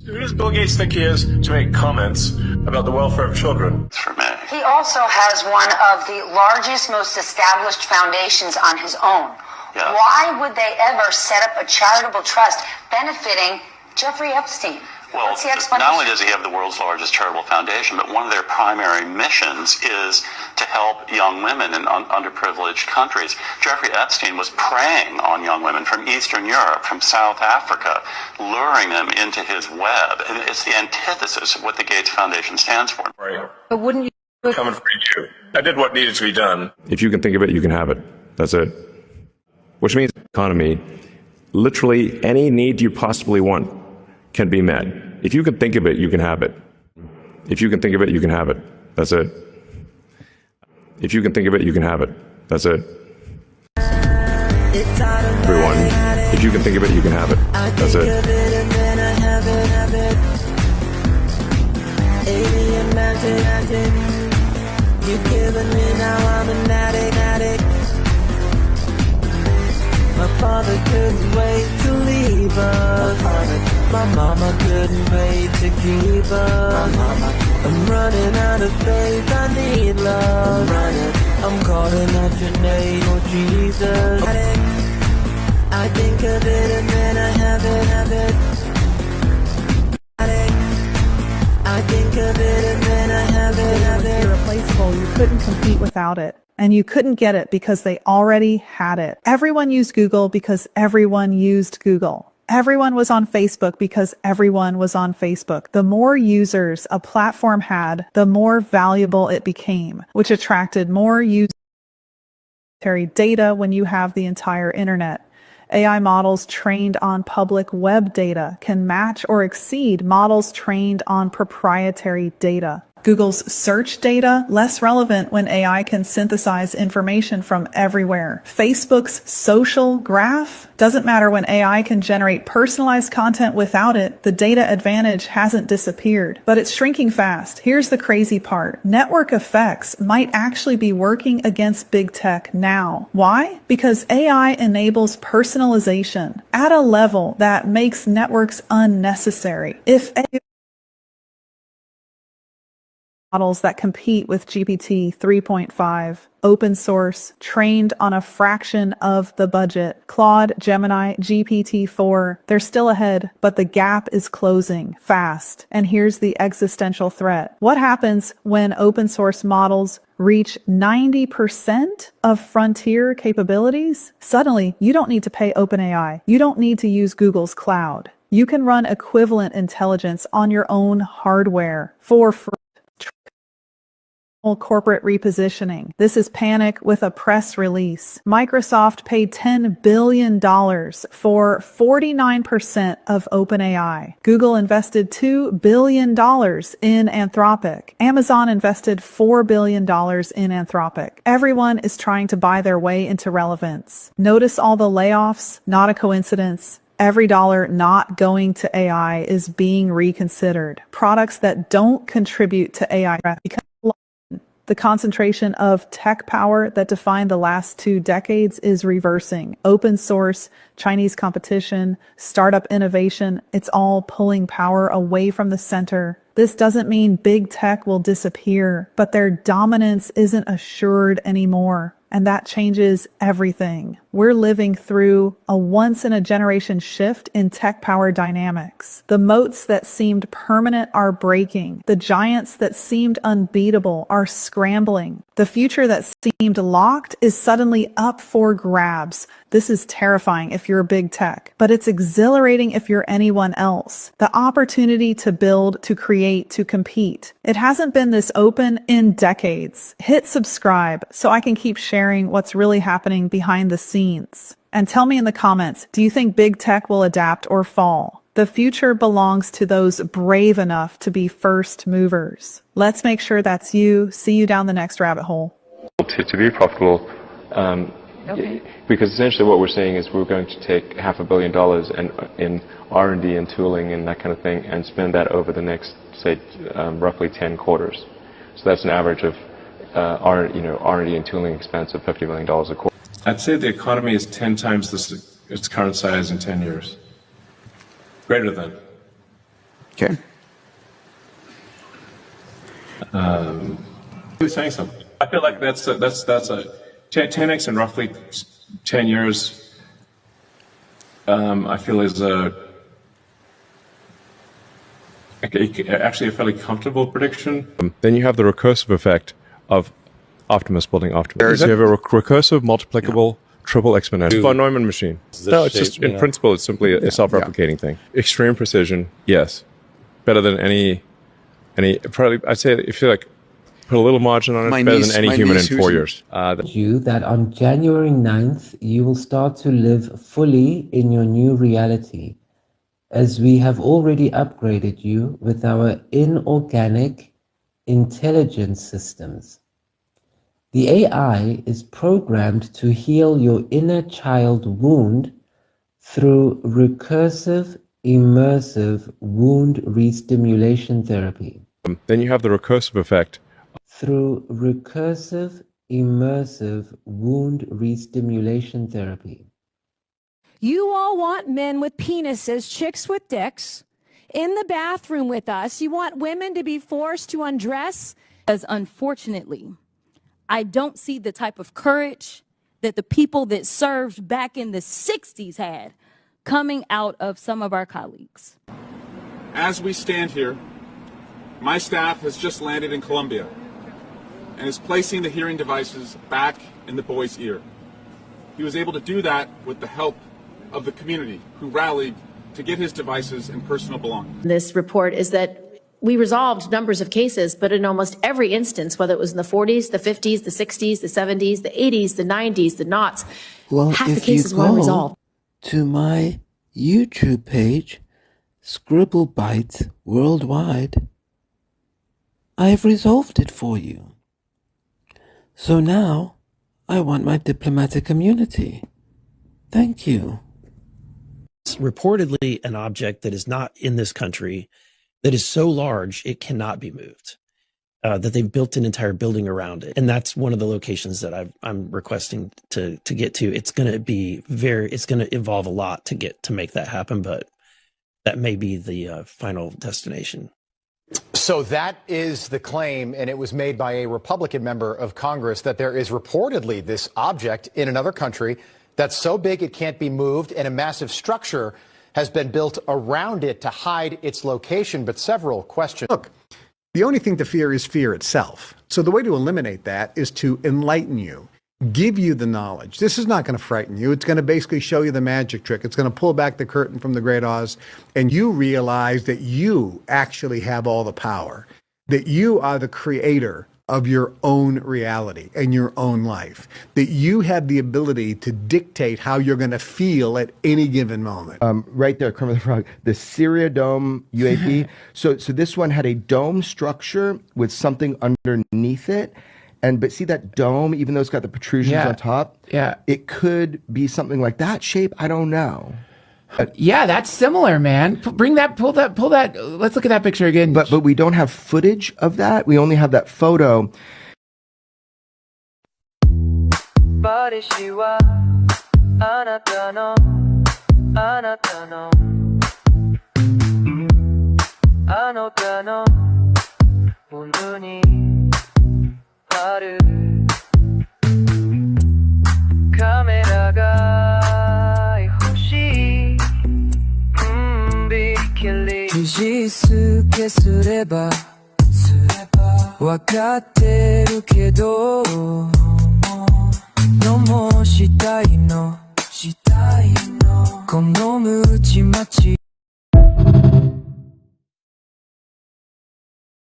Who does Bill Gates think he is to make comments about the welfare of children? For me. He also has one of the largest, most established foundations on his own. Yeah. Why would they ever set up a charitable trust benefiting Jeffrey Epstein? Well, What's the explanation? not only does he have the world's largest charitable foundation, but one of their primary missions is to help young women in underprivileged countries. Jeffrey Epstein was preying on young women from Eastern Europe, from South Africa, luring them into his web. And it's the antithesis of what the Gates Foundation stands for. Right. But wouldn't you? Come and free you. I did what needed to be done. If you can think of it, you can have it. That's it. Which means economy, literally any need you possibly want can be met. If you can think of it, you can have it. If you can think of it, you can have it. That's it. If you can think of it, you can have it. That's it. Everyone, if you can think of it, you can have it. That's it. You've given me, now I'm an addict. My father couldn't wait to leave us. My mama couldn't wait to keep us. I'm running out of faith, I need love. I'm calling out your name, oh Jesus. I think of it and then I have it. I think of it and then I have it. Irreplaceable. You couldn't compete without it. And you couldn't get it because they already had it. Everyone used Google because everyone used Google. Everyone was on Facebook because everyone was on Facebook. The more users a platform had, the more valuable it became, which attracted more user data when you have the entire internet. AI models trained on public web data can match or exceed models trained on proprietary data. Google's search data, less relevant when AI can synthesize information from everywhere. Facebook's social graph doesn't matter when AI can generate personalized content without it. The data advantage hasn't disappeared, but it's shrinking fast. Here's the crazy part. Network effects might actually be working against big tech now. Why? Because AI enables personalization at a level that makes networks unnecessary. If models that compete with GPT 3.5, open source, trained on a fraction of the budget. Claude, Gemini, GPT-4, they're still ahead, but the gap is closing fast. And here's the existential threat. What happens when open source models reach 90% of frontier capabilities? Suddenly, you don't need to pay OpenAI. You don't need to use Google's cloud. You can run equivalent intelligence on your own hardware for free. Corporate repositioning. This is panic with a press release. Microsoft paid $10 billion for 49% of OpenAI. Google invested $2 billion in Anthropic. Amazon invested $4 billion in Anthropic. Everyone is trying to buy their way into relevance. Notice all the layoffs? Not a coincidence. Every dollar not going to AI is being reconsidered. Products that don't contribute to AI become the concentration of tech power that defined the last 2 decades is reversing. Open source, Chinese competition, startup innovation, it's all pulling power away from the center. This doesn't mean big tech will disappear, but their dominance isn't assured anymore. And that changes everything. We're living through a once-in-a-generation shift in tech power dynamics. The moats that seemed permanent are breaking. The giants that seemed unbeatable are scrambling. The future that seemed locked is suddenly up for grabs. This is terrifying if you're big tech, but it's exhilarating if you're anyone else. The opportunity to build, to create, to compete. It hasn't been this open in decades. Hit subscribe so I can keep sharing what's really happening behind the scenes. And tell me in the comments, do you think big tech will adapt or fall? The future belongs to those brave enough to be first movers. Let's make sure that's you. See you down the next rabbit hole. To be profitable, because essentially what we're saying is we're going to take $500 million in R&D and tooling and that kind of thing and spend that over the next, say, roughly 10 quarters. So that's an average of R&D and tooling expense of $50 million a quarter. I'd say the economy is 10 times its current size in 10 years. Greater than. Okay. Who's saying something? I feel like that's a 10x in roughly 10 years. I feel is actually a fairly comfortable prediction. Then you have the recursive effect of Optimus building Optimus. You have a recursive, multiplicable, triple exponential. Von Neumann machine. No, it's just, in principle, it's simply a self-replicating thing. Extreme precision, yes. Better than any, probably, I'd say if you like, put a little margin on it, better than any human in 4 years. You that on January 9th, you will start to live fully in your new reality, as we have already upgraded you with our inorganic intelligence systems. The AI is programmed to heal your inner child wound through recursive, immersive wound restimulation therapy. Then you have the recursive effect. Through recursive, immersive wound restimulation therapy. You all want men with penises, chicks with dicks, in the bathroom with us. You want women to be forced to undress. Because unfortunately, I don't see the type of courage that the people that served back in the 60s had coming out of some of our colleagues. As we stand here, my staff has just landed in Colombia and is placing the hearing devices back in the boy's ear. He was able to do that with the help of the community who rallied to get his devices and personal belongings. This report is that we resolved numbers of cases, but in almost every instance, whether it was in the 40s, the 50s, the 60s, the 70s, the 80s, the 90s, the noughts, half the cases were resolved. To my YouTube page, Scribble Bites Worldwide, I've resolved it for you. So now, I want my diplomatic immunity. Thank you. It's reportedly an object that is not in this country, that is so large it cannot be moved, that they've built an entire building around it. And that's one of the locations that I'm requesting to get to. It's going to be it's going to involve a lot to make that happen, but that may be the final destination. So that is the claim, and it was made by a Republican member of Congress, that there is reportedly this object in another country that's so big it can't be moved, and a massive structure has been built around it to hide its location. But several questions. Look, the only thing to fear is fear itself. So the way to eliminate that is to enlighten you, give you the knowledge. This is not going to frighten you. It's going to basically show you the magic trick. It's going to pull back the curtain from the Great Oz, and you realize that you actually have all the power, that you are the creator of your own reality and your own life, that you have the ability to dictate how you're going to feel at any given moment. Right there, Kermit the Frog, the Syria Dome UAP. so this one had a dome structure with something underneath it. But see that dome, even though it's got the protrusions on top, it could be something like that shape. I don't know. Yeah, that's similar, man. Pull that. Let's look at that picture again. But we don't have footage of that. We only have that photo.